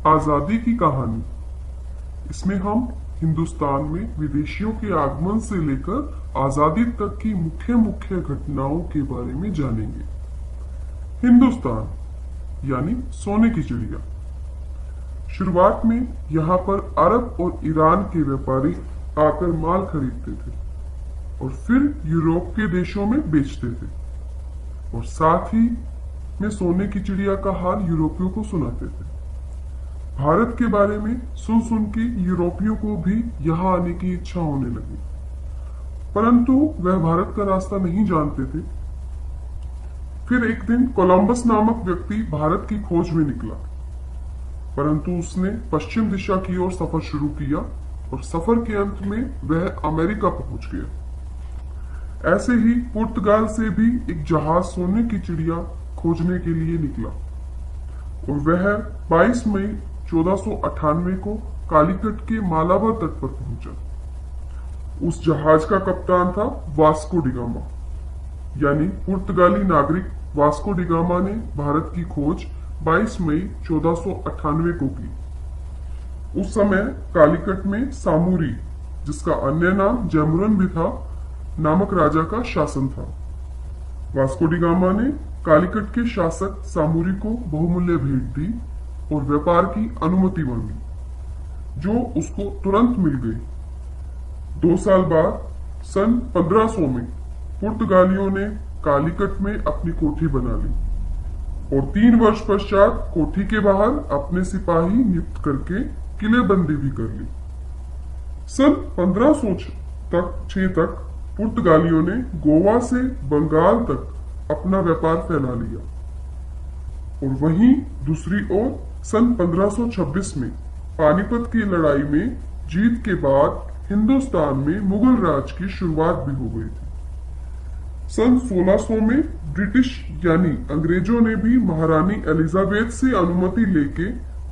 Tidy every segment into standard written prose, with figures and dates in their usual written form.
आजादी की कहानी। इसमें हम हिंदुस्तान में विदेशियों के आगमन से लेकर आजादी तक की मुख्य मुख्य घटनाओं के बारे में जानेंगे। हिंदुस्तान यानी सोने की चिड़िया। शुरुआत में यहाँ पर अरब और ईरान के व्यापारी आकर माल खरीदते थे और फिर यूरोप के देशों में बेचते थे, और साथ ही में सोने की चिड़िया का हाल यूरोपियों को सुनाते थे। भारत के बारे में सुन सुन के यूरोपियों को भी यहाँ आने की इच्छा होने लगी, परंतु वह भारत का रास्ता नहीं जानते थे। फिर एक दिन कोलंबस नामक व्यक्ति भारत की खोज में निकला, परंतु उसने पश्चिम दिशा की ओर सफर शुरू किया और सफर के अंत में वह अमेरिका पहुंच गया। ऐसे ही पुर्तगाल से भी एक जहाज सोने की चिड़िया खोजने के लिए निकला और वह 22 मई 1498 को कालीकट के मालाबार तट पर पहुंचा। उस जहाज का कप्तान था वास्को डिगामा, यानी पुर्तगाली नागरिक वास्को डिगामा ने भारत की खोज 22 मई 1498 को की। उस समय कालीकट में सामूरी, जिसका अन्य नाम जैमुरन भी था, नामक राजा का शासन था। वास्को डिगामा ने कालीकट के शासक सामूरी को बहुमूल्य भेंट दी और व्यापार की अनुमति मांगी, जो उसको तुरंत मिल गई। 2 साल बाद सन 1500 में पुर्तगालियों ने कालीकट में अपनी कोठी बना ली और 3 वर्ष पश्चात कोठी के बाहर अपने सिपाही नियुक्त करके किलेबंदी भी कर ली। सन 1506 तक पुर्तगालियों ने गोवा से बंगाल तक अपना व्यापार फैला लिया, और वहीं दूसरी ओर सन 1526 में पानीपत की लड़ाई में जीत के बाद हिंदुस्तान में मुगल राज की शुरुआत भी हो गई थी। सन 1600 में ब्रिटिश यानी अंग्रेजों ने भी महारानी एलिजाबेथ से अनुमति लेके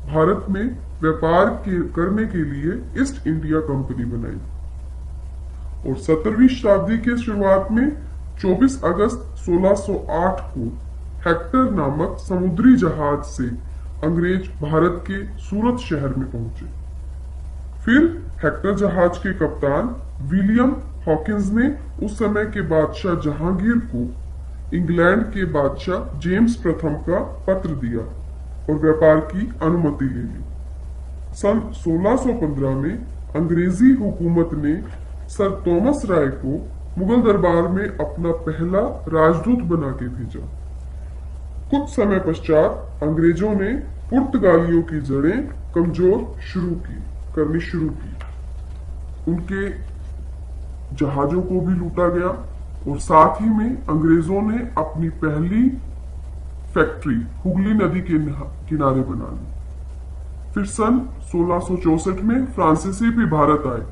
भारत में व्यापार करने के लिए ईस्ट इंडिया कंपनी बनाई, और 17वीं शताब्दी के शुरुआत में 24 अगस्त 1608 को हेक्टर नामक समुद्री जहाज से अंग्रेज भारत के सूरत शहर में पहुंचे। फिर हेक्टर जहाज के कप्तान विलियम हॉकिंस ने उस समय के बादशाह जहांगीर को इंग्लैंड के बादशाह जेम्स प्रथम का पत्र दिया और व्यापार की अनुमति ले ली। सन 1615 में अंग्रेजी हुकूमत ने सर थॉमस राय को मुगल दरबार में अपना पहला राजदूत बना के भेजा। कुछ समय पश्चात अंग्रेजों ने पुर्तगालियों की जड़ें कमजोर करनी शुरू की। उनके जहाजों को भी लूटा गया और साथ ही में अंग्रेजों ने अपनी पहली फैक्ट्री हुगली नदी के किनारे बना ली। फिर सन 1664 में फ्रांसीसी भी भारत आए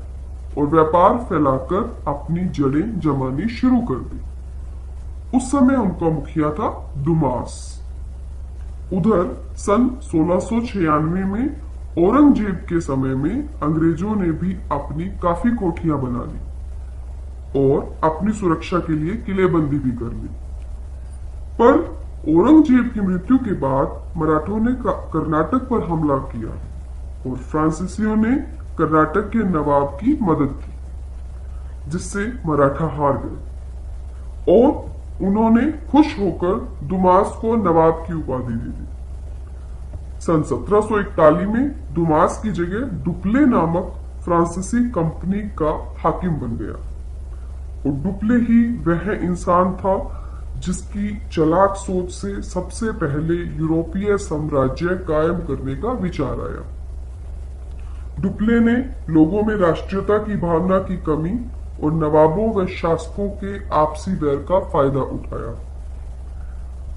और व्यापार फैलाकर अपनी जड़ें जमानी शुरू कर दी। उस समय उनका मुखिया था दुमास। उधर सन 1696 में औरंगजेब के समय में अंग्रेजों ने भी अपनी काफी कोठियां बना ली और अपनी सुरक्षा के लिए किलेबंदी भी कर ली। पर औरंगजेब की मृत्यु के बाद मराठों ने कर्नाटक पर हमला किया और फ्रांसीसियों ने कर्नाटक के नवाब की मदद की, जिससे मराठा हार गए और उन्होंने खुश होकर दुमास को नवाब की उपाधि दे दी। सन 1741 में दुमास की जगह डुप्ले नामक फ्रांसीसी कंपनी का हाकिम बन गया, और डुप्ले ही वह इंसान था जिसकी चालाक सोच से सबसे पहले यूरोपीय साम्राज्य कायम करने का विचार आया। डुप्ले ने लोगों में राष्ट्रीयता की भावना की कमी और नवाबों व शासकों के आपसी वैर का फायदा उठाया।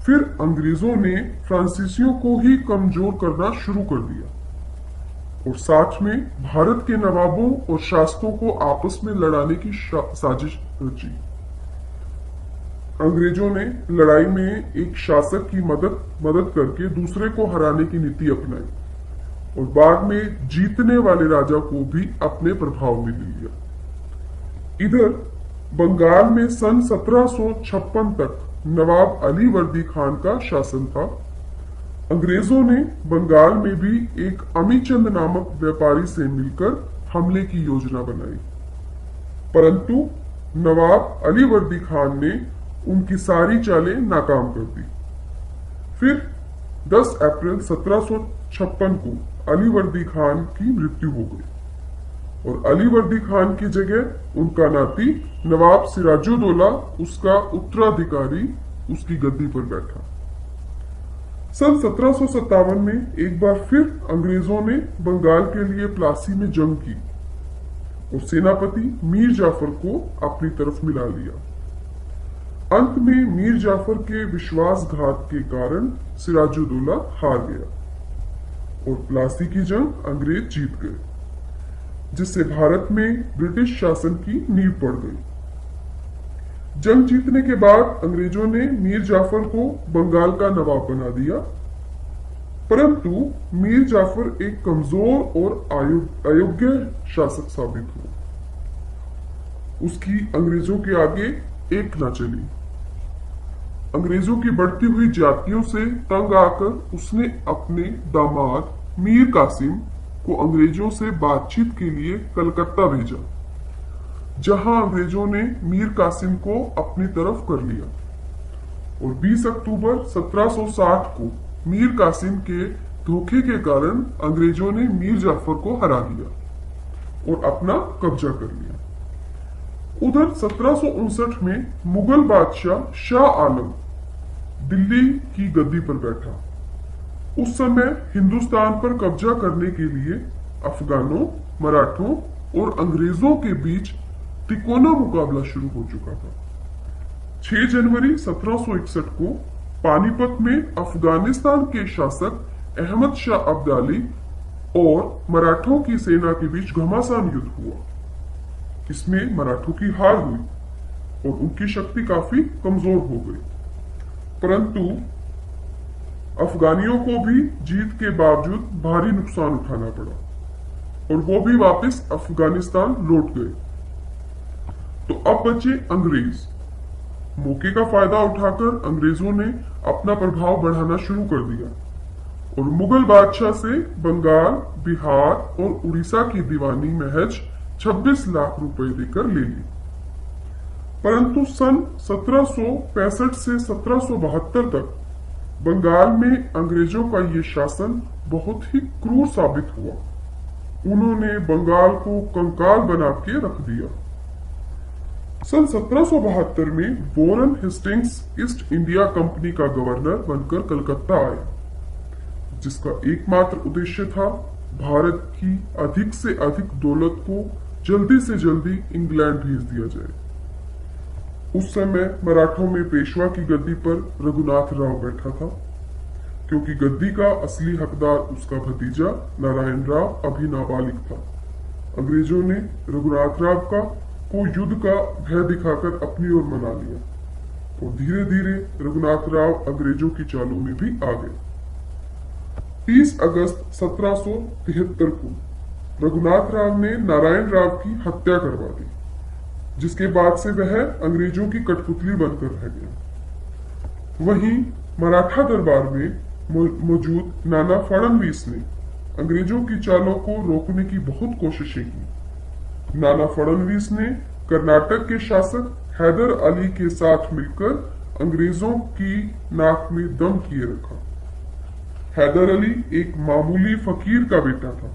फिर अंग्रेजों ने फ्रांसीसियों को ही कमजोर करना शुरू कर दिया और साथ में भारत के नवाबों और शासकों को आपस में लड़ाने की साजिश रची। अंग्रेजों ने लड़ाई में एक शासक की मदद करके दूसरे को हराने की नीति अपनाई और बाद में जीतने वाले राजा को भी अपने प्रभाव में ले लिया। इधर बंगाल में सन 1756 तक नवाब अली वर्दी खान का शासन था अंग्रेजों ने बंगाल में भी एक अमीचंद नामक व्यापारी से मिलकर हमले की योजना बनाई, परंतु नवाब अली वर्दी खान ने उनकी सारी चालें नाकाम कर दी। फिर 10 अप्रैल 1756 को अली वर्दी खान की मृत्यु हो गई और अली वर्दी खान की जगह उनका नाती नवाब सिराजुद्दौला उसका उत्तराधिकारी उसकी गद्दी पर बैठा। सन 1757 में एक बार फिर अंग्रेजों ने बंगाल के लिए प्लासी में जंग की और सेनापति मीर जाफर को अपनी तरफ मिला लिया। अंत में मीर जाफर के विश्वासघात के कारण सिराजुद्दौला हार गया और प्लासी की जंग अंग्रेज जीत गए, जिससे भारत में ब्रिटिश शासन की नींव पड़ गई। जंग जीतने के बाद अंग्रेजों ने मीर जाफर को बंगाल का नवाब बना दिया, परंतु मीर जाफर एक कमजोर और अयोग्य शासक साबित हुआ। उसकी अंग्रेजों के आगे एक न चली। अंग्रेजों की बढ़ती हुई जातियों से तंग आकर उसने अपने दामाद मीर कासिम को अंग्रेजों से बातचीत के लिए कलकत्ता भेजा, जहां अंग्रेजों ने मीर कासिम को अपनी तरफ कर लिया और 20 अक्टूबर 1760 को मीर कासिम के धोखे के कारण अंग्रेजों ने मीर जाफर को हरा दिया और अपना कब्जा कर लिया। उधर 1759 में मुगल बादशाह शाह आलम दिल्ली की गद्दी पर बैठा। उस समय हिंदुस्तान पर कब्जा करने के लिए अफगानों, मराठों और अंग्रेजों के बीच तिकोना मुकाबला शुरू हो चुका था। 6 जनवरी 1761 को पानीपत में अफगानिस्तान के शासक अहमद शाह अब्दाली और मराठों की सेना के बीच घमासान युद्ध हुआ। इसमें मराठों की हार हुई और उनकी शक्ति काफी कमजोर हो गई, परंतु अफगानियों को भी जीत के बावजूद भारी नुकसान उठाना पड़ा और वो भी वापस अफगानिस्तान लौट गए। तो अब बचे अंग्रेज। मौके का फायदा उठाकर अंग्रेजों ने अपना प्रभाव बढ़ाना शुरू कर दिया और मुगल बादशाह से बंगाल, बिहार और उड़ीसा की दीवानी महज 26 लाख रुपए देकर ले ली। परंतु सन 1765 से 1772 तक बंगाल में अंग्रेजों का ये शासन बहुत ही क्रूर साबित हुआ। उन्होंने बंगाल को कंकाल बना के रख दिया। सन 1772 में Warren Hastings east India company का गवर्नर बनकर कलकत्ता आया, जिसका एकमात्र उद्देश्य था भारत की अधिक से अधिक दौलत को जल्दी से जल्दी इंग्लैंड भेज दिया जाए। उस समय मराठों में पेशवा की गद्दी पर रघुनाथ राव बैठा था, क्योंकि गद्दी का असली हकदार उसका भतीजा नारायण राव अभी नाबालिग था। अंग्रेजों ने रघुनाथ राव को युद्ध का भय दिखाकर अपनी ओर मना लिया और धीरे धीरे रघुनाथ राव अंग्रेजों की चालों में भी आ गए। 30 अगस्त 1773 को रघुनाथ राव ने नारायण राव की हत्या करवा दी, जिसके बाद से वह अंग्रेजों की कठपुतली बनकर रह गया। वहीं मराठा दरबार में मौजूद नाना फडणवीस ने अंग्रेजों की चालों को रोकने की बहुत कोशिशें की। नाना फडणवीस ने कर्नाटक के शासक हैदर अली के साथ मिलकर अंग्रेजों की नाक में दम किए रखा। हैदर अली एक मामूली फकीर का बेटा था,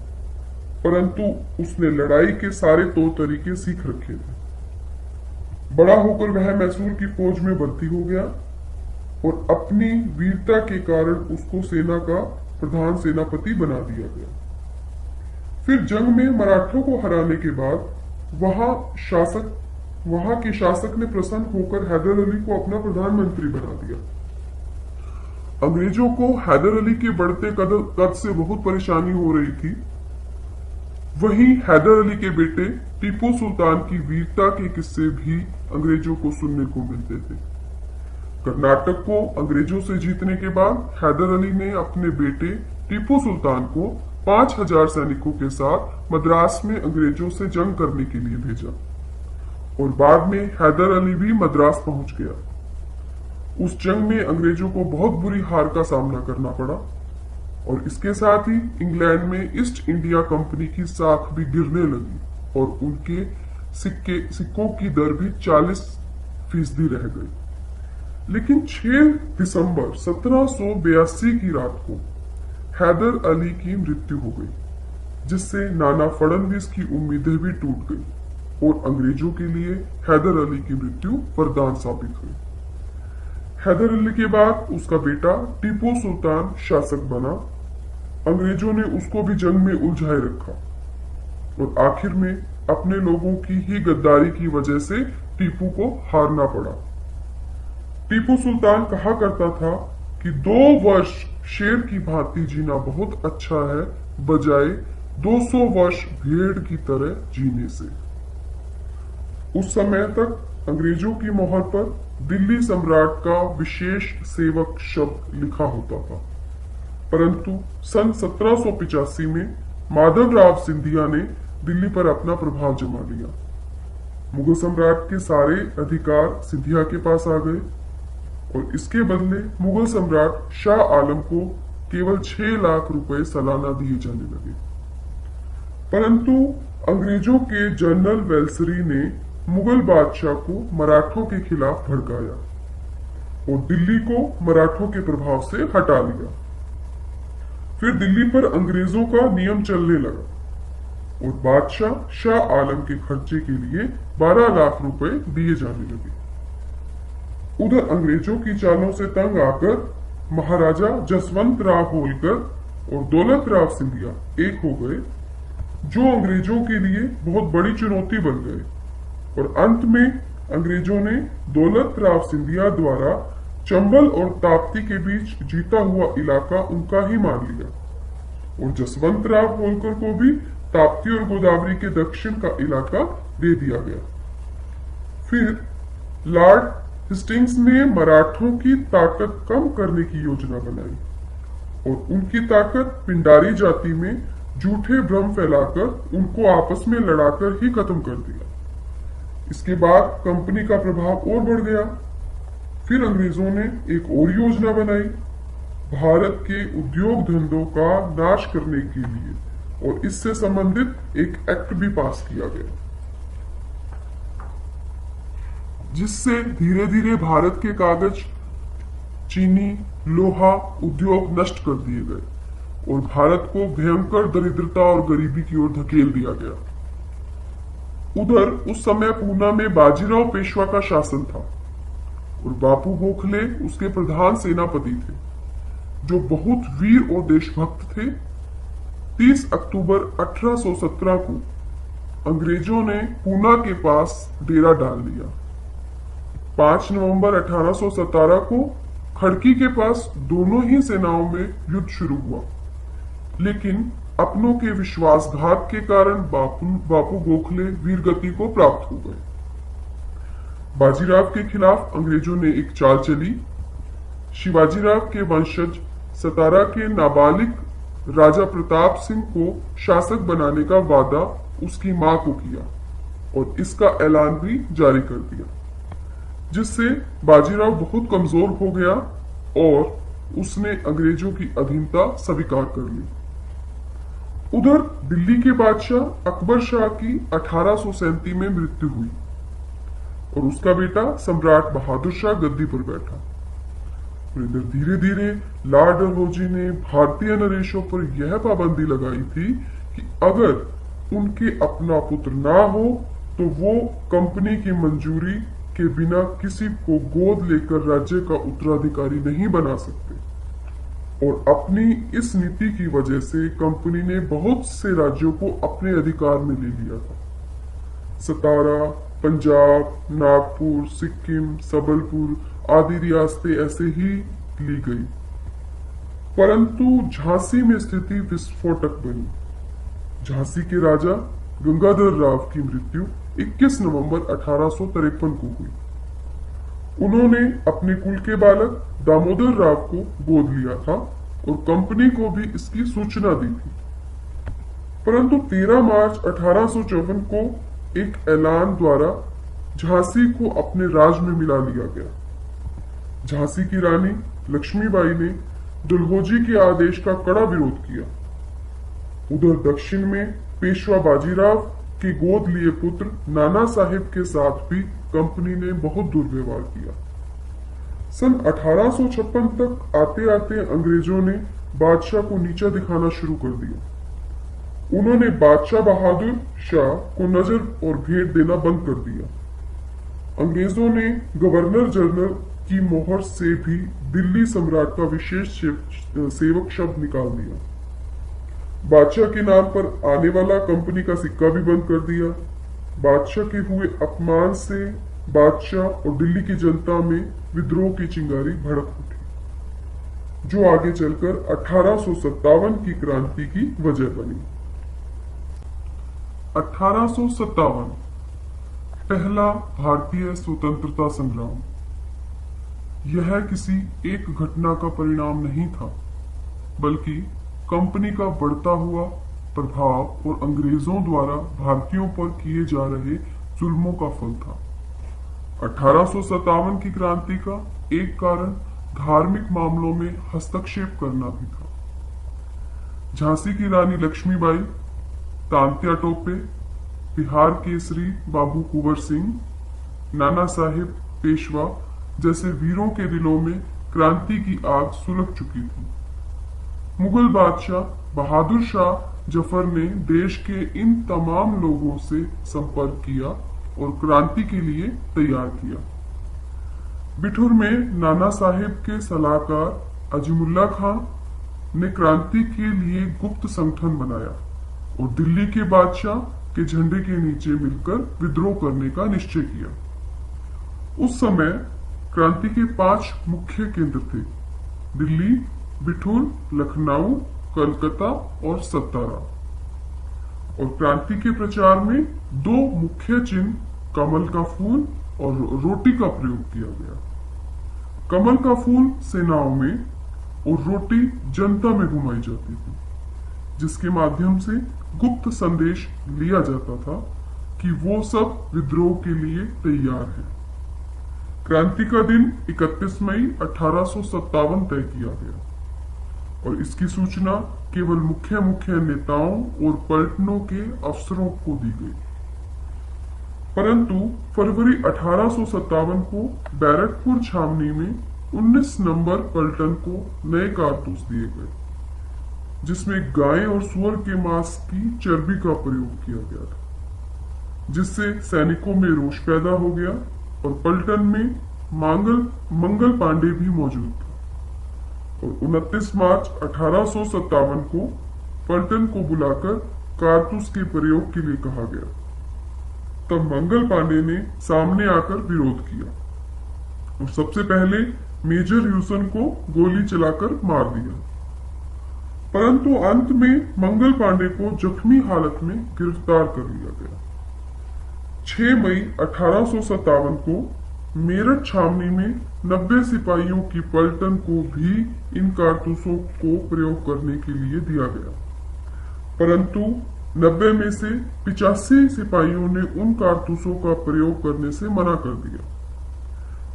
परंतु उसने लड़ाई के सारे तौर तरीके सीख रखे थे। बड़ा होकर वह मैसूर की फौज में भर्ती हो गया और अपनी वीरता के कारण उसको सेना का प्रधान सेनापति बना दिया गया। फिर जंग में मराठों को हराने के बाद वहां के शासक ने प्रसन्न होकर हैदर अली को अपना प्रधानमंत्री बना दिया। अंग्रेजों को हैदर अली के बढ़ते कद से बहुत परेशानी हो रही थी। वहीं हैदर अली के बेटे टीपू सुल्तान की वीरता के किस्से भी अंग्रेजों को सुनने को मिलते थे। कर्नाटक को अंग्रेजों से जीतने के बाद हैदर अली ने अपने बेटे टीपू सुल्तान को 5000 सैनिकों के साथ मद्रास में अंग्रेजों से जंग करने के लिए भेजा और बाद में हैदर अली भी मद्रास पहुंच गया। उस जंग में अंग्रेजों को बहुत बुरी हार का सामना करना पड़ा और इसके साथ ही इंग्लैंड में ईस्ट इंडिया कंपनी की साख भी गिरने लगी और उनके सिक्कों की दर भी 40% रह गई। लेकिन 6 दिसंबर 1782 की रात को हैदर अली की मृत्यु हो गई, जिससे नाना फडणवीस की उम्मीदें भी टूट गई और अंग्रेजों के लिए हैदर अली की मृत्यु वरदान साबित हुई। हैदर अली के बाद उसका बेटा टीपू सुल्तान शासक बना। अंग्रेजों ने उसको भी जंग में उलझाए रखा और आखिर में अपने लोगों की ही गद्दारी की वजह से टीपू को हारना पड़ा। टीपू सुल्तान कहा करता था कि 2 वर्ष शेर की भांति जीना बहुत अच्छा है, बजाय 200 वर्ष भेड़ की तरह जीने से। उस समय तक अंग्रेजों की मोहर पर दिल्ली सम्राट का विशेष सेवक शब्द लिखा होता था, परंतु सन 1785 में माधवराव सिंधिया ने दिल्ली पर अपना प्रभाव जमा लिया। मुगल सम्राट के सारे अधिकार सिंधिया के पास आ गए और इसके बदले मुगल सम्राट शाह आलम को केवल 6 लाख रुपए सालाना दिए जाने लगे। परंतु अंग्रेजों के जनरल वेल्सरी ने मुगल बादशाह को मराठों के खिलाफ भड़काया और दिल्ली को मराठों के प्रभाव से हटा लिया। फिर दिल्ली पर अंग्रेजों का नियम चलने लगा और बादशाह शाह आलम के खर्चे के लिए 12 लाख रुपए दिए जाने लगे। उधर अंग्रेजों की चालों से तंग आकर महाराजा जसवंत राव होलकर और दौलत राव सिंधिया एक हो गए, जो अंग्रेजों के लिए बहुत बड़ी चुनौती बन गए और अंत में अंग्रेजों ने दौलत राव सिंधिया द्वारा चंबल और ताप्ती के बीच जीता हुआ इलाका उनका ही मान लिया और जसवंत राव होलकर को भी ताप्ती और गोदावरी के दक्षिण का इलाका दे दिया गया। फिर लॉर्ड हेस्टिंग्स ने मराठों की ताकत कम करने की योजना बनाई और उनकी ताकत पिंडारी जाति में झूठे भ्रम फैलाकर उनको आपस में लड़ाकर ही खत्म कर दिया। इसके बाद कंपनी का प्रभाव और बढ़ गया। फिर अंग्रेजों ने एक और योजना बनाई, भारत के उद्योग धंधों का नाश करने के लिए, और इससे संबंधित एक एक्ट भी पास किया गया, जिससे धीरे धीरे भारत के कागज, चीनी, लोहा उद्योग नष्ट कर दिए गए और भारत को भयंकर दरिद्रता और गरीबी की ओर धकेल दिया गया। उधर उस समय पूना में बाजीराव पेशवा का शासन था और बापू गोखले उसके प्रधान सेनापति थे, जो बहुत वीर और देशभक्त थे। 30 अक्टूबर 1817 को अंग्रेजों ने पूना के पास डेरा डाल लिया। 5 नवंबर 1817 को खड़की के पास दोनों ही सेनाओं में युद्ध शुरू हुआ, लेकिन अपनों के विश्वासघात के कारण बापू गोखले वीरगति को प्राप्त हो गए। बाजीराव के खिलाफ अंग्रेजों ने एक चाल चली। शिवाजीराव के वंशज सतारा के नाबालिग राजा प्रताप सिंह को शासक बनाने का वादा उसकी मां को किया और इसका ऐलान भी जारी कर दिया, जिससे बाजीराव बहुत कमजोर हो गया और उसने अंग्रेजों की अधीनता स्वीकार कर ली। उधर दिल्ली के बादशाह अकबर शाह की 1837 में मृत्यु हुई और उसका बेटा सम्राट बहादुर शाह गद्दी पर बैठा। और इधर धीरे धीरे लॉर्ड डलहौजी ने भारतीय नरेशों पर यह पाबंदी लगाई थी कि अगर उनके अपना पुत्र ना हो तो वो कंपनी की मंजूरी के बिना किसी को गोद लेकर राज्य का उत्तराधिकारी नहीं बना सकते। और अपनी इस नीति की वजह से कंपनी ने बहुत से राज्यों को अपने अधिकार में ले लिया था। सतारा, पंजाब, नागपुर, सिक्किम, सबलपुर आदि रियासतें ऐसे ही ली गई। परंतु झांसी में स्थिति विस्फोटक बनी। झांसी के राजा गंगाधर राव की मृत्यु 21 नवंबर 1853 को हुई। उन्होंने अपने कुल के बालक दामोदर राव को गोद लिया था और कंपनी को भी इसकी सूचना दी थी। परंतु 13 मार्च 1854 को एक ऐलान द्वारा झांसी को अपने राज में मिला लिया गया। झांसी की रानी लक्ष्मीबाई ने डलहौजी के आदेश का कड़ा विरोध किया। उधर दक्षिण में पेशवा बाजीराव के गोद लिए पुत्र नाना साहिब के साथ भी कंपनी ने बहुत दुर्व्यवहार किया। सन 1856 तक आते आते अंग्रेजों ने बादशाह को नीचा दिखाना शुरू कर दिया। उन्होंने बादशाह बहादुर शाह को नजर और भेंट देना बंद कर दिया। अंग्रेजों ने गवर्नर जनरल की मोहर से भी दिल्ली सम्राट का विशेष सेवक शब्द निकाल दिया। बादशाह के नाम पर आने वाला कंपनी का सिक्का भी बंद कर दिया। बादशाह के हुए अपमान से बादशाह और दिल्ली की जनता में विद्रोह की चिंगारी भड़क उठी, जो आगे चलकर 1857 की क्रांति की वजह बनी। 1857 पहला भारतीय स्वतंत्रता संग्राम। यह किसी एक घटना का परिणाम नहीं था, बल्कि कंपनी का बढ़ता हुआ प्रभाव और अंग्रेजों द्वारा भारतीयों पर किए जा रहे जुल्मों का फल था। 1857 की क्रांति का एक कारण धार्मिक मामलों में हस्तक्षेप करना भी था। झांसी की रानी लक्ष्मीबाई, तांत्या टोपे, बिहार केसरी बाबू कुंवर सिंह, नाना साहिब पेशवा जैसे वीरों के दिलों में क्रांति की आग सुलग चुकी थी। मुगल बादशाह बहादुर शाह जफर ने देश के इन तमाम लोगों से संपर्क किया और क्रांति के लिए तैयार किया। बिठूर में नाना साहिब के सलाहकार अजीमुल्ला खान ने क्रांति के लिए गुप्त संगठन बनाया और दिल्ली के बादशाह के झंडे के नीचे मिलकर विद्रोह करने का निश्चय किया। उस समय क्रांति के 5 मुख्य केंद्र थे: दिल्ली, बिठूर, लखनऊ, कलकत्ता और सतारा। और क्रांति के प्रचार में 2 मुख्य चिन्ह कमल का फूल और रोटी का प्रयोग किया गया। कमल का फूल सेनाओं में और रोटी जनता में घुमाई जाती थी, जिसके माध्यम से गुप्त संदेश लिया जाता था कि वो सब विद्रोह के लिए तैयार हैं। क्रांति का दिन 31 मई 1857 तय किया गया और इसकी सूचना केवल मुख्य नेताओं और पलटनों के अफसरों को दी गई। परंतु फरवरी 1857 को बैरकपुर छावनी में 19 नंबर पलटन को नए कारतूस दिए गए, जिसमें गाय और सुअर के मांस की चर्बी का प्रयोग किया गया था, जिससे सैनिकों में रोष पैदा हो गया और पलटन में मंगल पांडे भी मौजूद था। और 29 मार्च 1857 को पलटन को बुलाकर कारतूस के प्रयोग के लिए कहा गया। तब मंगल पांडे ने सामने आकर विरोध किया और सबसे पहले मेजर ह्यूसन को गोली चलाकर मार दिया। परंतु अंत में मंगल पांडे को जख्मी हालत में गिरफ्तार कर लिया गया। 6 मई 1857 को मेरठ छावनी में 90 सिपाहियों की पलटन को भी इन कारतूसों को प्रयोग करने के लिए दिया गया, परंतु 90 में से 85 सिपाहियों ने उन कारतूसों का प्रयोग करने से मना कर दिया,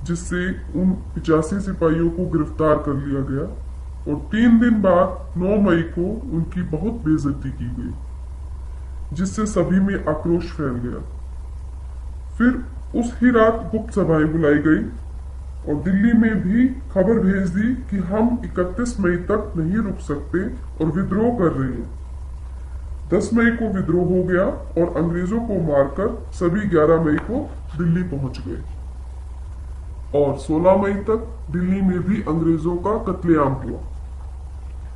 जिससे उन 85 सिपाहियों को गिरफ्तार कर लिया गया और 3 दिन बाद 9 मई को उनकी बहुत बेइज्जती की गई, जिससे सभी में आक्रोश फैल गया। फिर उस ही रात गुप्त सभाएं बुलाई गई और दिल्ली में भी खबर भेज दी कि हम 31 मई तक नहीं रुक सकते और विद्रोह कर रहे हैं। 10 मई को विद्रोह हो गया और अंग्रेजों को मारकर सभी 11 मई को दिल्ली पहुंच गए और 16 मई तक दिल्ली में भी अंग्रेजों का कत्लेआम हुआ।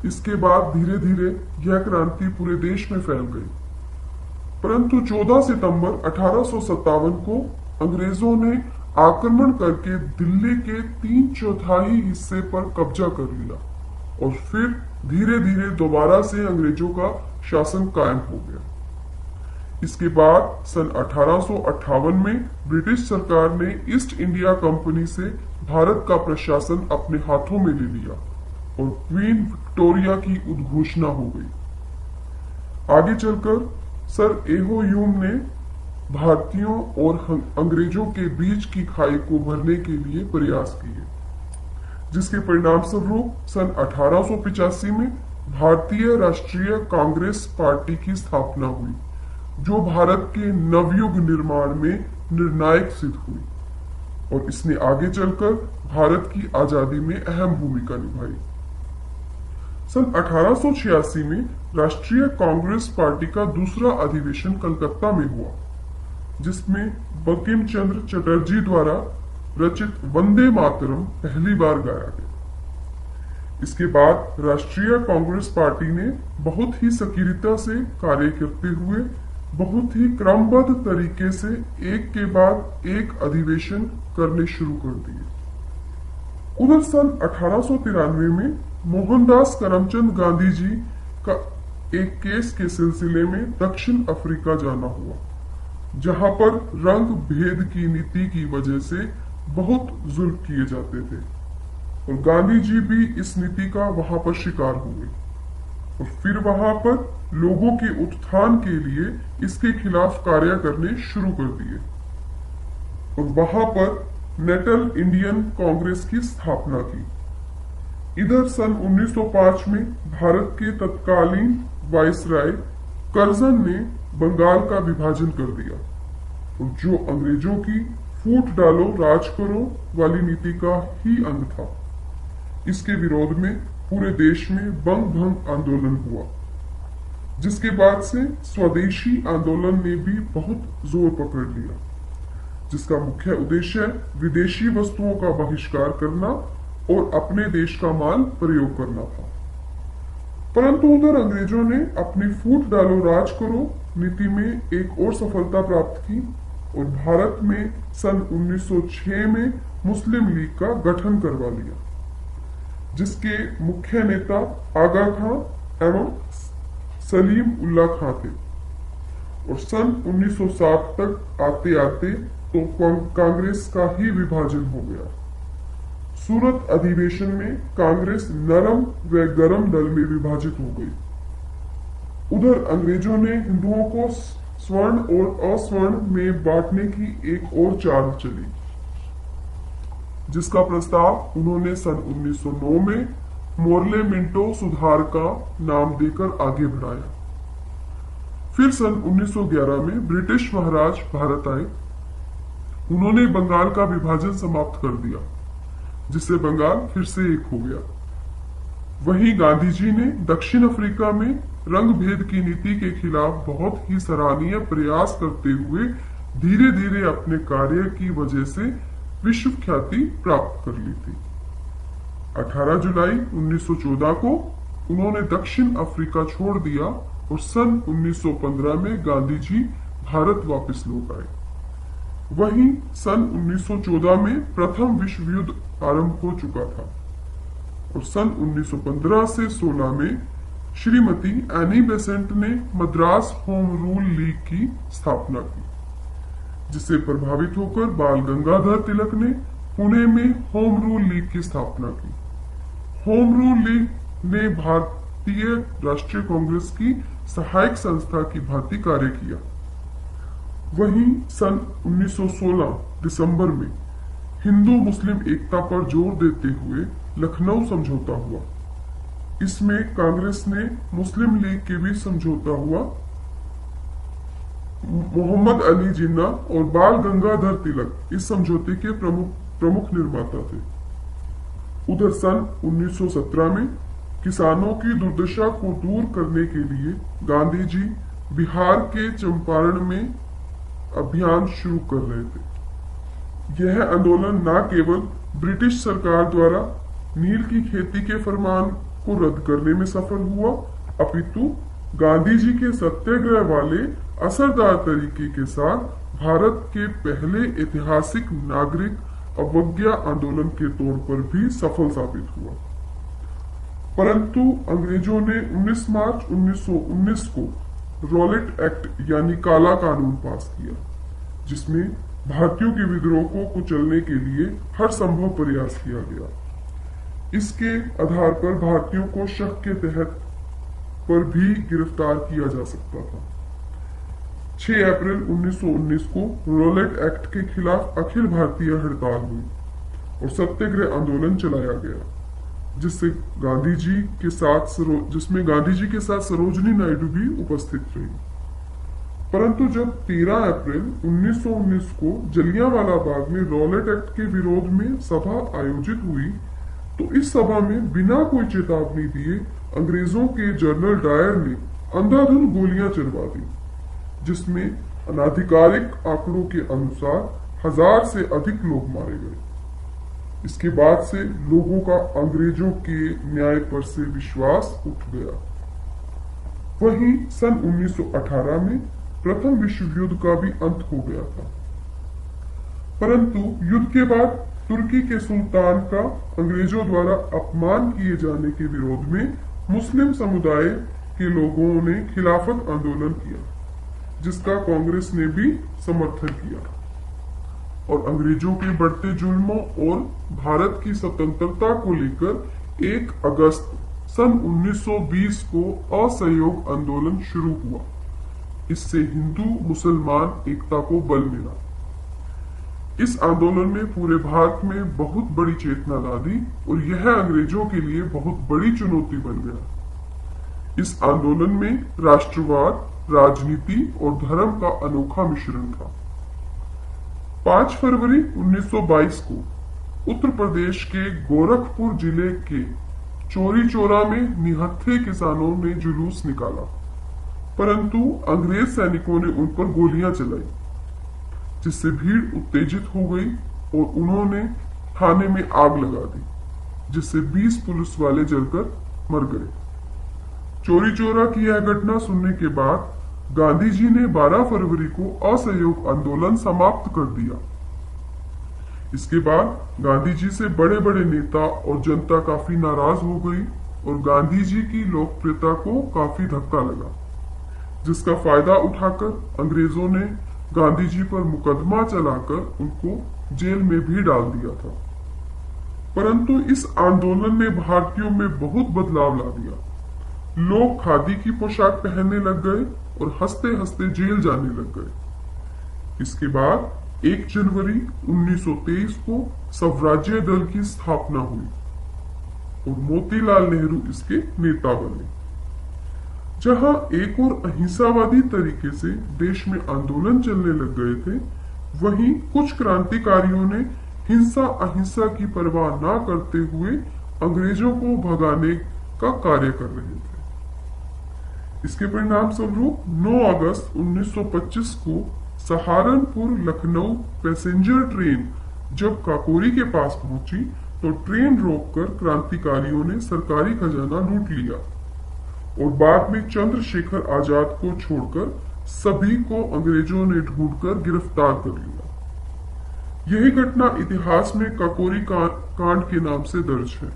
इसके बाद धीरे धीरे यह क्रांति पूरे देश में फैल गई, परंतु 14 सितंबर 1857 को अंग्रेजों ने आक्रमण करके दिल्ली के 3/4 हिस्से पर कब्जा कर लिया और फिर धीरे धीरे दोबारा से अंग्रेजों का शासन कायम हो गया। इसके बाद सन 1858 में ब्रिटिश सरकार ने ईस्ट इंडिया कंपनी से भारत का प्रशासन अपने हाथों में ले लिया और क्वीन विक्टोरिया की उद्घोषणा हो गई। आगे चलकर सर एहो ह्यूम ने भारतीयों और अंग्रेजों के बीच की खाई को भरने के लिए प्रयास किए, जिसके परिणाम स्वरूप सन 1885 में भारतीय राष्ट्रीय कांग्रेस पार्टी की स्थापना हुई, जो भारत के नवयुग निर्माण में निर्णायक सिद्ध हुई और इसने आगे चलकर भारत की आजादी में अहम भूमिका निभाई। सन 1886 में राष्ट्रीय कांग्रेस पार्टी का दूसरा अधिवेशन कलकत्ता में हुआ, जिसमें बंकिम चंद्र चटर्जी द्वारा रचित वंदे मातरम पहली बार गाया गया। इसके बाद राष्ट्रीय कांग्रेस पार्टी ने बहुत ही सक्रियता से कार्य करते हुए बहुत ही क्रमबद्ध तरीके से एक के बाद एक अधिवेशन करने शुरू कर दिए। उधर सन 1893 में मोहनदास करमचंद गांधी जी का एक केस के सिलसिले में दक्षिण अफ्रीका जाना हुआ, जहां पर रंग भेद की नीति की वजह से बहुत जुल्म किए जाते थे और गांधी जी भी इस नीति का वहां पर शिकार हुए और फिर वहां पर लोगों के उत्थान के लिए इसके खिलाफ कार्य करने शुरू कर दिए और वहां पर नेटल इंडियन कांग्रेस की स्थापना की। इधर सन 1905 में भारत के तत्कालीन वायसराय कर्जन ने बंगाल का विभाजन कर दिया और जो अंग्रेजों की फूट डालो राज करो वाली नीति का ही अंग था। इसके विरोध में पूरे देश में बंग भंग आंदोलन हुआ, जिसके बाद से स्वदेशी आंदोलन ने भी बहुत जोर पकड़ लिया, जिसका मुख्य उद्देश्य विदेशी वस्तुओं का बहिष्कार करना और अपने देश का माल प्रयोग करना था। परंतु उधर अंग्रेजों ने अपनी फूट डालो राज करो नीति में एक और सफलता प्राप्त की और भारत में सन 1906 में मुस्लिम लीग का गठन करवा लिया, जिसके मुख्य नेता आगा खां एवं सलीम उल्लाह खां थे और सन 1907 तक आते आते तो कांग्रेस का ही विभाजन हो गया। सूरत अधिवेशन में कांग्रेस नरम व गरम दल में विभाजित हो गई। उधर अंग्रेजों ने हिंदुओं को स्वर्ण और अस्वर्ण में बांटने की एक और चाल चली, जिसका प्रस्ताव उन्होंने सन 1909 में मोरले मिंटो सुधार का नाम देकर आगे बढ़ाया। फिर सन 1911 में ब्रिटिश महाराज भारत आए। उन्होंने बंगाल का विभाजन समाप्त कर दिया, जिससे बंगाल फिर से एक हो गया। वहीं गांधी जी ने दक्षिण अफ्रीका में रंग भेद की नीति के खिलाफ बहुत ही सराहनीय प्रयास करते हुए धीरे धीरे अपने कार्य की वजह से विश्व ख्याति प्राप्त कर ली थी। 18 जुलाई 1914 को उन्होंने दक्षिण अफ्रीका छोड़ दिया और सन 1915 में गांधी जी भारत वापस लौट आए। वहीं सन 1914 में प्रथम विश्व युद्ध आरंभ हो चुका था और सन 1915 से 16 में श्रीमती एनी बेसेंट ने मद्रास होम रूल लीग की स्थापना की, जिससे प्रभावित होकर बाल गंगाधर तिलक ने पुणे में होम रूल लीग की स्थापना की। होम रूल लीग ने भारतीय राष्ट्रीय कांग्रेस की सहायक संस्था की भांति कार्य किया। वहीं सन 1916 दिसंबर में हिंदू मुस्लिम एकता पर जोर देते हुए लखनऊ समझौता हुआ। इसमें कांग्रेस ने मुस्लिम लीग के बीच समझौता हुआ। मोहम्मद अली जिन्ना और बाल गंगाधर तिलक इस समझौते के प्रमुख निर्माता थे। उधर सन 1917 में किसानों की दुर्दशा को दूर करने के लिए गांधी जी बिहार के चंपारण में अभियान शुरू कर रहे थे। यह आंदोलन न केवल ब्रिटिश सरकार द्वारा नील की खेती के फरमान को रद्द करने में सफल हुआ, अपितु गांधी जी के सत्याग्रह वाले असरदार तरीके के साथ भारत के पहले ऐतिहासिक नागरिक अवज्ञा आंदोलन के तौर पर भी सफल साबित हुआ। परंतु अंग्रेजों ने 19 मार्च 1919 को रॉलेट एक्ट यानी काला कानून पास किया, जिसमें भारतीयों के विद्रोह को कुचलने के लिए हर संभव प्रयास किया गया। इसके आधार पर भारतीयों को शक के तहत पर भी गिरफ्तार किया जा सकता था। 6 अप्रैल 1919 को रॉलेट एक्ट के खिलाफ अखिल भारतीय हड़ताल हुई और सत्याग्रह आंदोलन चलाया गया, जिसमें गांधी जी के साथ सरोजनी नायडू भी उपस्थित रही। परंतु जब 13 अप्रैल 1919 को जलियांवाला बाग में रॉलेट एक्ट के विरोध में सभा आयोजित हुई, तो इस सभा में बिना कोई चेतावनी दिए अंग्रेजों के जनरल डायर ने अंधाधुंध गोलियां चलवा दी, जिसमें अनाधिकारिक आंकड़ों के अनुसार 1000 से अधिक लोग मारे गए। इसके बाद से लोगों का अंग्रेजों के न्याय पर से विश्वास उठ गया। वहीं सन 1918 में प्रथम विश्व युद्ध का भी अंत हो गया था। परंतु युद्ध के बाद तुर्की के सुल्तान का अंग्रेजों द्वारा अपमान किए जाने के विरोध में मुस्लिम समुदाय के लोगों ने खिलाफत आंदोलन किया, जिसका कांग्रेस ने भी समर्थन किया और अंग्रेजों के बढ़ते जुल्मों और भारत की स्वतंत्रता को लेकर 1 अगस्त सन 1920 को असहयोग आंदोलन शुरू हुआ। इससे हिंदू मुसलमान एकता को बल मिला। इस आंदोलन ने पूरे भारत में बहुत बड़ी चेतना ला दी और यह अंग्रेजों के लिए बहुत बड़ी चुनौती बन गया। इस आंदोलन में राष्ट्रवाद, राजनीति और धर्म का अनोखा मिश्रण था। 5 फरवरी 1922 को उत्तर प्रदेश के गोरखपुर जिले के चौरी चौरा में निहत्थे किसानों ने जुलूस निकाला, परंतु अंग्रेज सैनिकों ने उन पर गोलियां चलाई, जिससे भीड़ उत्तेजित हो गई और उन्होंने थाने में आग लगा दी, जिससे 20 पुलिस वाले जलकर मर गए। चौरी चौरा की यह घटना सुनने के बाद गांधी जी ने 12 फरवरी को असहयोग आंदोलन समाप्त कर दिया। इसके बाद गांधी जी से बड़े बड़े नेता और जनता काफी नाराज हो गई और गांधी जी की लोकप्रियता को काफी धक्का लगा, जिसका फायदा उठाकर अंग्रेजों ने गांधी जी पर मुकदमा चलाकर उनको जेल में भी डाल दिया था। परंतु इस आंदोलन ने भारतीयों में बहुत बदलाव ला दिया। लोग खादी की पोशाक पहनने लग गए और हंसते हंसते जेल जाने लग गए। इसके बाद 1 जनवरी 1923 को स्वराज्य दल की स्थापना हुई और मोतीलाल नेहरू इसके नेता बने। जहां एक और अहिंसावादी तरीके से देश में आंदोलन चलने लग गए थे, वहीं कुछ क्रांतिकारियों ने हिंसा अहिंसा की परवाह न करते हुए अंग्रेजों को भगाने का कार्य कर रहे थे। इसके परिणाम स्वरूप 9 अगस्त 1925 को सहारनपुर लखनऊ पैसेंजर ट्रेन जब काकोरी के पास पहुंची, तो ट्रेन रोककर क्रांतिकारियों ने सरकारी खजाना लूट लिया और बाद में चंद्रशेखर आजाद को छोड़कर सभी को अंग्रेजों ने ढूंढकर गिरफ्तार कर लिया। यही घटना इतिहास में काकोरी कांड के नाम से दर्ज है।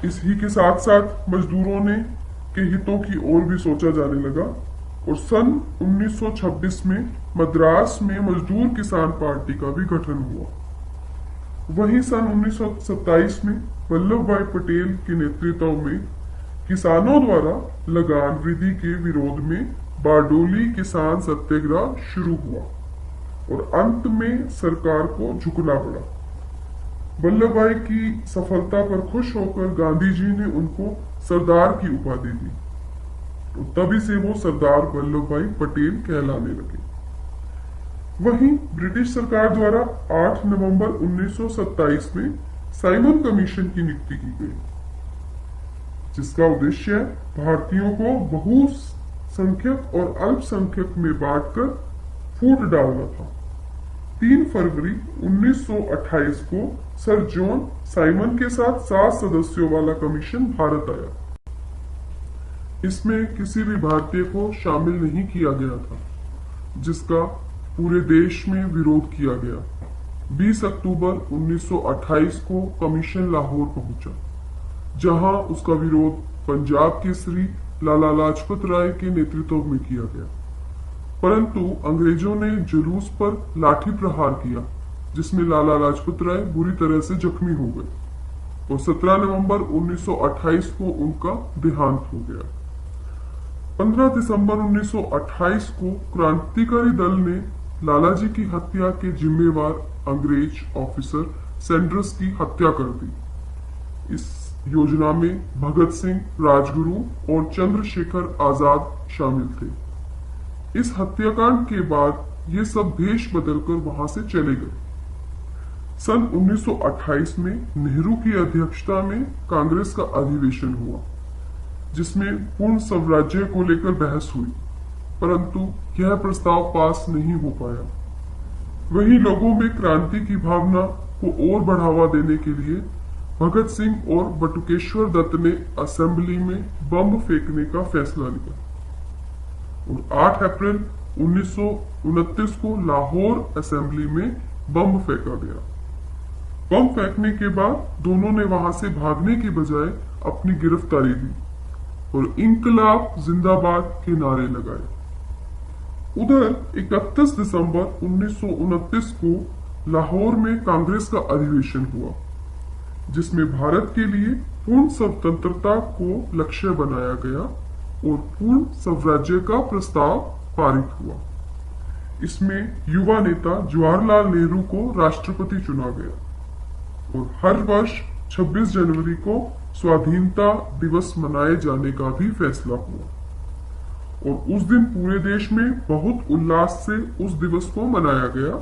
इसी के साथ साथ मजदूरों ने के हितों की ओर भी सोचा जाने लगा और सन 1926 में मद्रास में मजदूर किसान पार्टी का भी गठन हुआ। वहीं सन 1927 में वल्लभ भाई पटेल के नेतृत्व में किसानों द्वारा लगान वृद्धि के विरोध में बारडोली किसान सत्याग्रह शुरू हुआ और अंत में सरकार को झुकना पड़ा। वल्लभ भाई की सफलता पर खुश होकर गांधी जी ने उनको सरदार की उपाधि दी और तभी से वो सरदार वल्लभ भाई पटेल कहलाने लगे। वहीं ब्रिटिश सरकार द्वारा 8 नवंबर 1927 में साइमन कमीशन की नियुक्ति की गई, जिसका उद्देश्य भारतीयों को बहुसंख्यक और अल्पसंख्यक में बांटकर फूट डालना था। 3 फरवरी 1928 को सर जॉन साइमन के साथ 7 सदस्यों वाला कमीशन भारत आया। इसमें किसी भी भारतीय को शामिल नहीं किया गया था, जिसका पूरे देश में विरोध किया गया। 20 अक्टूबर 1928 को कमीशन लाहौर पहुंचा, जहां उसका विरोध पंजाब केसरी लाला लाजपत राय के नेतृत्व में किया गया। परंतु अंग्रेजों ने जुलूस पर लाठी प्रहार किया, जिसमें लाला लाजपत राय बुरी तरह से जख्मी हो गए और 17 नवंबर 1928 को उनका देहांत हो गया। 15 दिसंबर 1928 को क्रांतिकारी दल ने लाला जी की हत्या के जिम्मेवार अंग्रेज ऑफिसर सैंडर्स की हत्या कर दी। इस योजना में भगत सिंह, राजगुरु और चंद्रशेखर आजाद शामिल थे। इस हत्याकांड के बाद ये सब भेष बदलकर वहां से चले गए। सन 1928 में नेहरू की अध्यक्षता में कांग्रेस का अधिवेशन हुआ, जिसमें पूर्ण स्वराज्य को लेकर बहस हुई, परंतु यह प्रस्ताव पास नहीं हो पाया। वहीं लोगों में क्रांति की भावना को और बढ़ावा देने के लिए भगत सिंह और बटुकेश्वर दत्त ने असेंबली में बम फेंकने का फैसला लिया और 8 अप्रैल 1929 को लाहौर असेंबली में बम फेंका गया। बम फेंकने के बाद दोनों ने वहां से भागने की बजाय अपनी गिरफ्तारी दी और इंकलाब जिंदाबाद के नारे लगाए। उधर 31 दिसंबर 1929 को लाहौर में कांग्रेस का अधिवेशन हुआ, जिसमें भारत के लिए पूर्ण स्वतंत्रता को लक्ष्य बनाया गया और पूर्ण स्वराज्य का प्रस्ताव पारित हुआ। इसमें युवा नेता जवाहरलाल नेहरू को राष्ट्रपति चुना गया और हर वर्ष 26 जनवरी को स्वाधीनता दिवस मनाए जाने का भी फैसला हुआ और उस दिन पूरे देश में बहुत उल्लास से उस दिवस को मनाया गया।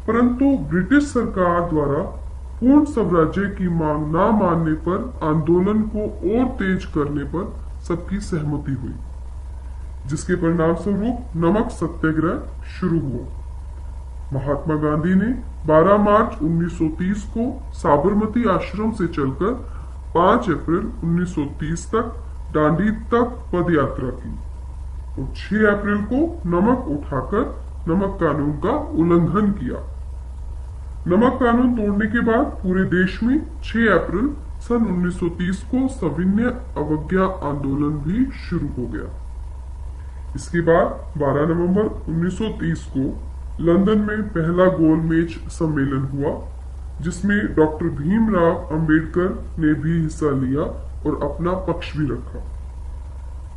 परंतु ब्रिटिश सरकार द्वारा पूर्ण स्वराज्य की मांग न मानने पर आंदोलन को और तेज करने पर सबकी सहमति हुई, जिसके परिणाम स्वरूप नमक सत्याग्रह शुरू हुआ। महात्मा गांधी ने 12 मार्च 1930 को साबरमती आश्रम से चलकर 5 अप्रैल 1930 तक दांडी तक पद यात्रा की और 6 अप्रैल को नमक उठाकर नमक कानून का उल्लंघन किया। नमक कानून तोड़ने के बाद पूरे देश में 6 अप्रैल सन 1930 को सविनय अवज्ञा आंदोलन भी शुरू हो गया। इसके बाद 12 नवंबर 1930 को लंदन में पहला गोलमेज सम्मेलन हुआ, जिसमें डॉक्टर भीमराव अंबेडकर ने भी हिस्सा लिया और अपना पक्ष भी रखा।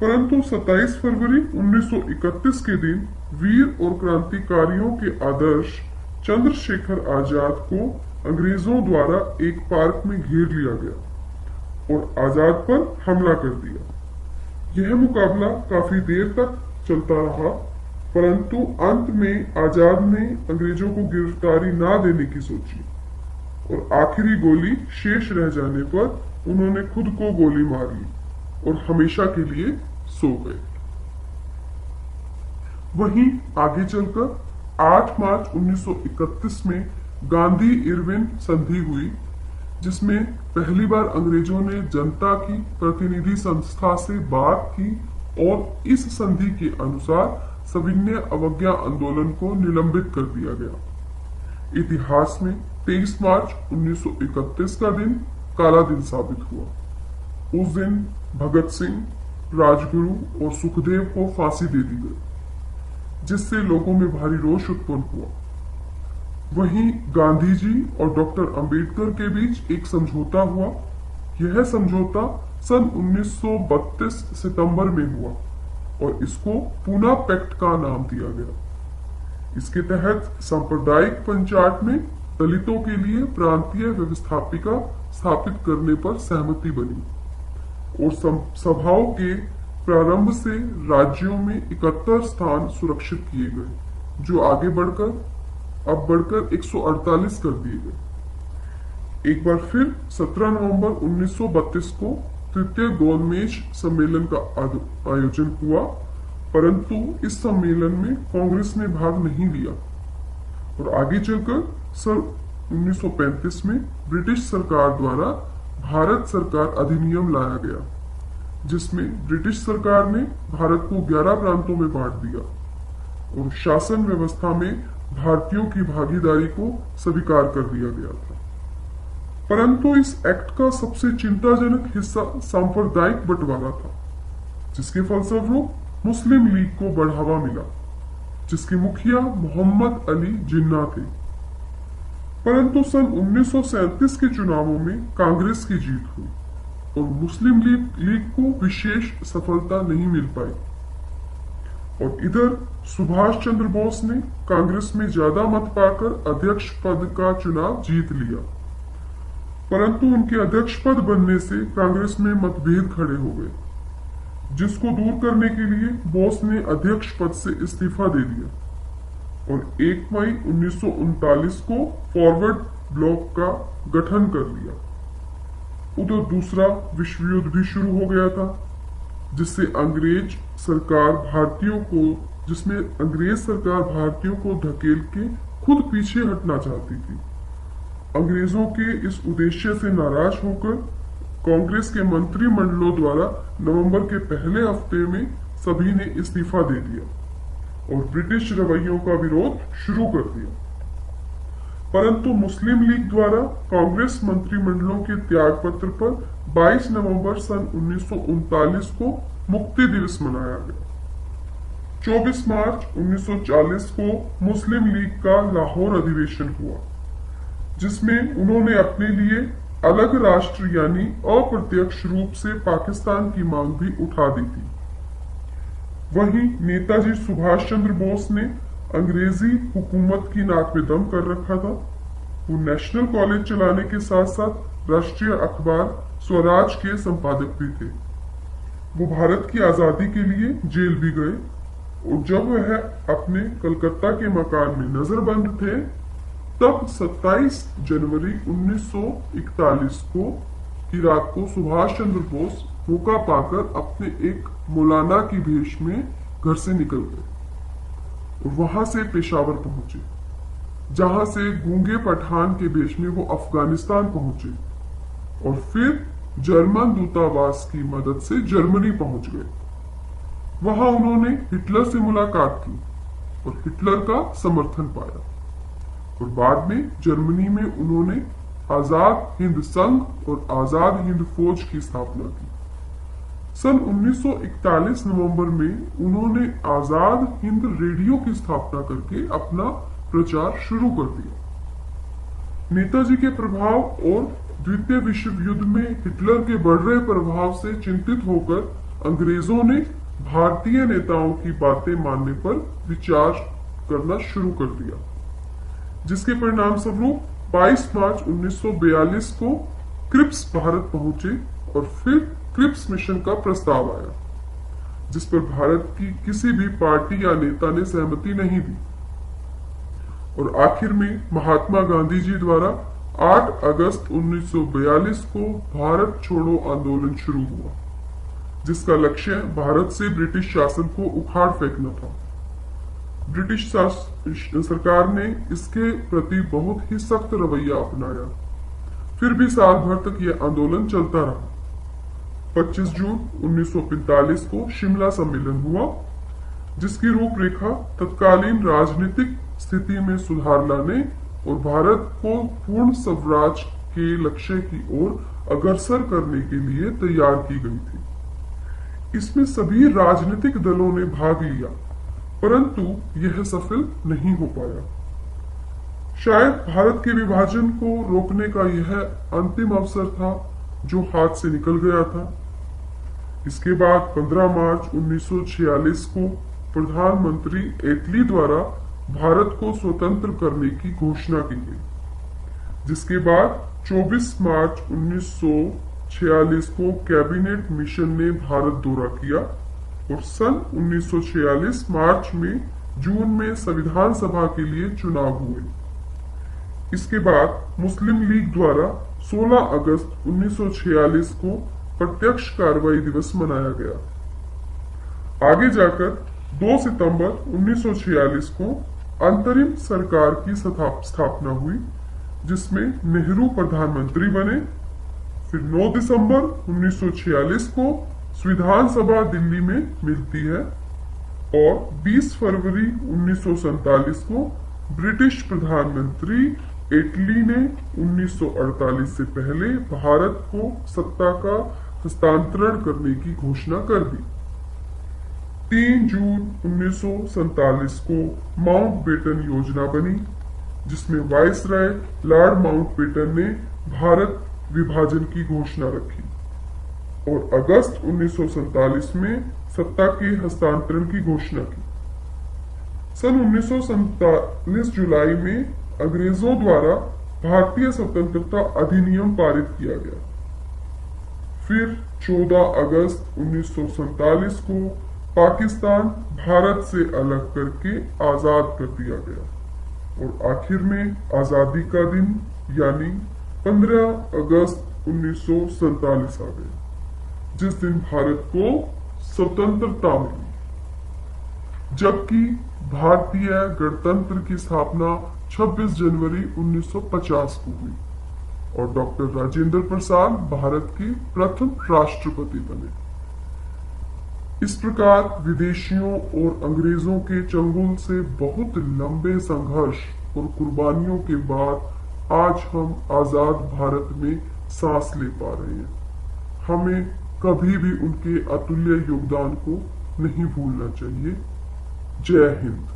परंतु 27 फरवरी 1931 के दिन वीर और क्रांतिकारियों के आदर्श चंद्रशेखर आजाद को अंग्रेजों द्वारा एक पार्क में घेर लिया गया और आजाद पर हमला कर दिया। यह मुकाबला काफी देर तक चलता रहा, परंतु अंत में आजाद ने अंग्रेजों को गिरफ्तारी ना देने की सोची और आखिरी गोली शेष रह जाने पर उन्होंने खुद को गोली मार ली और हमेशा के लिए सो गए। वहीं आगे चलकर 8 मार्च 1931 में गांधी इरविन संधि हुई, जिसमें पहली बार अंग्रेजों ने जनता की प्रतिनिधि संस्था से बात की और इस संधि के अनुसार सविनय अवज्ञा आंदोलन को निलंबित कर दिया गया। इतिहास में 23 मार्च 1931 का दिन काला दिन साबित हुआ। उस दिन भगत सिंह, राजगुरु और सुखदेव को फांसी दे दी गई, जिससे लोगों में भारी रोष उत्पन्न हुआ। वहीं गांधी जी और डॉक्टर अंबेडकर के बीच एक समझौता हुआ। यह समझौता सन 1932 सितंबर में हुआ और इसको पूना पैक्ट का नाम दिया गया। इसके तहत सांप्रदायिक पंचायत में दलितों के लिए प्रांतीय व्यवस्थापिका स्थापित करने पर सहमति बनी और सभाओं के प्रारंभ से राज्यों में 71 स्थान सुरक्षित किए गए, जो आगे बढ़कर 148 कर दिए गए। एक बार फिर 17 नवंबर 1932 को तृतीय गोलमेज सम्मेलन का आयोजन हुआ, परंतु इस सम्मेलन में कांग्रेस ने भाग नहीं लिया और आगे चलकर सन 1935 में ब्रिटिश सरकार द्वारा भारत सरकार अधिनियम लाया गया, जिसमें ब्रिटिश सरकार ने भारत को 11 प्रांतों में बांट दिया और शासन व्यवस्था में भारतीयों की भागीदारी को स्वीकार कर दिया गया था। परंतु इस एक्ट का सबसे चिंताजनक हिस्सा सांप्रदायिक बंटवारा था, जिसके फलस्वरूप मुस्लिम लीग को बढ़ावा मिला, जिसके मुखिया मोहम्मद अली जिन्ना थे। परंतु सन 1937 के चुनावों में कांग्रेस की जीत हुई और मुस्लिम लीग को विशेष सफलता नहीं मिल पाई और इधर सुभाष चंद्र बोस ने कांग्रेस में ज्यादा मत पाकर अध्यक्ष पद का चुनाव जीत लिया, परंतु उनके अध्यक्ष पद बनने से कांग्रेस में मतभेद खड़े हो गए, जिसको दूर करने के लिए बोस ने अध्यक्ष पद से इस्तीफा दे दिया और 1 मई 1939 को फॉरवर्ड ब्लॉक का गठन कर लिया। उधर दूसरा विश्व युद्ध भी शुरू हो गया था, जिसमें अंग्रेज सरकार भारतीयों को धकेल के खुद पीछे हटना चाहती थी। अंग्रेजों के इस उद्देश्य से नाराज होकर कांग्रेस के मंत्रिमंडलों द्वारा नवंबर के पहले हफ्ते में सभी ने इस्तीफा दे दिया और ब्रिटिश रवैयों का विरोध शुरू कर दिया। परंतु मुस्लिम लीग द्वारा कांग्रेस मंत्रिमंडलों के त्याग पत्र पर 22 नवंबर सन 1939 को मुक्ति दिवस मनाया गया। 24 मार्च 1940 को मुस्लिम लीग का लाहौर अधिवेशन हुआ, जिसमें उन्होंने अपने लिए अलग राष्ट्र यानी अप्रत्यक्ष रूप से पाकिस्तान की मांग भी उठा दी थी। वहीं नेताजी सुभाष चंद्र बोस ने अंग्रेजी हुकूमत की नाक में दम कर रखा था। वो नेशनल कॉलेज चलाने के साथ साथ राष्ट्रीय अखबार स्वराज के संपादक भी थे। वो भारत की आजादी के लिए जेल भी गए और जब वह अपने कलकत्ता के मकान में नजरबंद थे, तब 27 जनवरी 1941 की रात को सुभाष चंद्र बोस मौका पाकर अपने एक मौलाना की भेष में घर से निकल गए और वहां से पेशावर पहुंचे, जहां से गूंगे पठान के भेष में वो अफगानिस्तान पहुंचे और फिर जर्मन दूतावास की मदद से जर्मनी पहुंच गए। वहां उन्होंने हिटलर से मुलाकात की और हिटलर का समर्थन पाया और बाद में जर्मनी में उन्होंने आजाद हिंद संघ और आजाद हिंद फौज की स्थापना की। सन 1941 नवंबर में उन्होंने आजाद हिंद रेडियो की स्थापना करके अपना प्रचार शुरू कर दिया। नेताजी के प्रभाव और द्वितीय विश्व युद्ध में हिटलर के बढ़ रहे प्रभाव से चिंतित होकर अंग्रेजों ने भारतीय नेताओं की बातें मानने पर विचार करना शुरू कर दिया, जिसके परिणाम स्वरूप 22 मार्च 1942 को क्रिप्स भारत पहुंचे और फिर क्रिप्स मिशन का प्रस्ताव आया, जिस पर भारत की किसी भी पार्टी या नेता ने सहमति नहीं दी और आखिर में महात्मा गांधी जी द्वारा 8 अगस्त 1942 को भारत छोड़ो आंदोलन शुरू हुआ, जिसका लक्ष्य भारत से ब्रिटिश शासन को उखाड़ फेंकना था। ब्रिटिश सरकार ने इसके प्रति बहुत ही सख्त रवैया अपनाया। फिर भी साल भर तक यह आंदोलन चलता रहा। 25 जून 1945 को शिमला सम्मेलन हुआ, जिसकी रूपरेखा तत्कालीन राजनीतिक स्थिति में सुधार लाने और भारत को पूर्ण स्वराज के लक्ष्य की ओर अग्रसर करने के लिए तैयार की गई थी। इसमें सभी राजनीतिक दलों ने भाग लिया, परंतु यह सफल नहीं हो पाया। शायद भारत के विभाजन को रोकने का यह अंतिम अवसर था जो हाथ से निकल गया था। इसके बाद 15 मार्च 1946 को प्रधानमंत्री एटली द्वारा भारत को स्वतंत्र करने की घोषणा की गई, जिसके बाद 24 मार्च 1946 को कैबिनेट मिशन ने भारत दौरा किया और सन 1946 मार्च में जून में संविधान सभा के लिए चुनाव हुए। इसके बाद मुस्लिम लीग द्वारा 16 अगस्त 1946 को प्रत्यक्ष कार्रवाई दिवस मनाया गया। आगे जाकर 2 सितंबर 1946 को अंतरिम सरकार की स्थापना हुई, जिसमें नेहरू प्रधानमंत्री बने। फिर 9 दिसंबर 1946 को संविधान सभा दिल्ली में मिलती है और 20 फरवरी 1947 को ब्रिटिश प्रधानमंत्री एटली ने 1948 से पहले भारत को सत्ता का हस्तांतरण करने की घोषणा कर दी। 3 जून 1947 को माउंटबेटन योजना बनी, जिसमें वाइसराय लॉर्ड माउंटबेटन ने भारत विभाजन की घोषणा रखी और अगस्त 1947 में सत्ता के हस्तांतरण की घोषणा की। सन 1947 जुलाई में अंग्रेजों द्वारा भारतीय स्वतंत्रता अधिनियम पारित किया गया। फिर 14 अगस्त 1947 को पाकिस्तान भारत से अलग करके आजाद कर दिया गया और आखिर में आजादी का दिन यानी 15 अगस्त 1947 आ गया, जिस दिन भारत को स्वतंत्रता मिली। जबकि भारतीय गणतंत्र की स्थापना 26 जनवरी 1950 को हुई और डॉक्टर राजेंद्र प्रसाद भारत के प्रथम राष्ट्रपति बने। इस प्रकार विदेशियों और अंग्रेजों के चंगुल से बहुत लंबे संघर्ष और कुर्बानियों के बाद आज हम आजाद भारत में सांस ले पा रहे हैं। हमें कभी भी उनके अतुल्य योगदान को नहीं भूलना चाहिए। जय हिंद।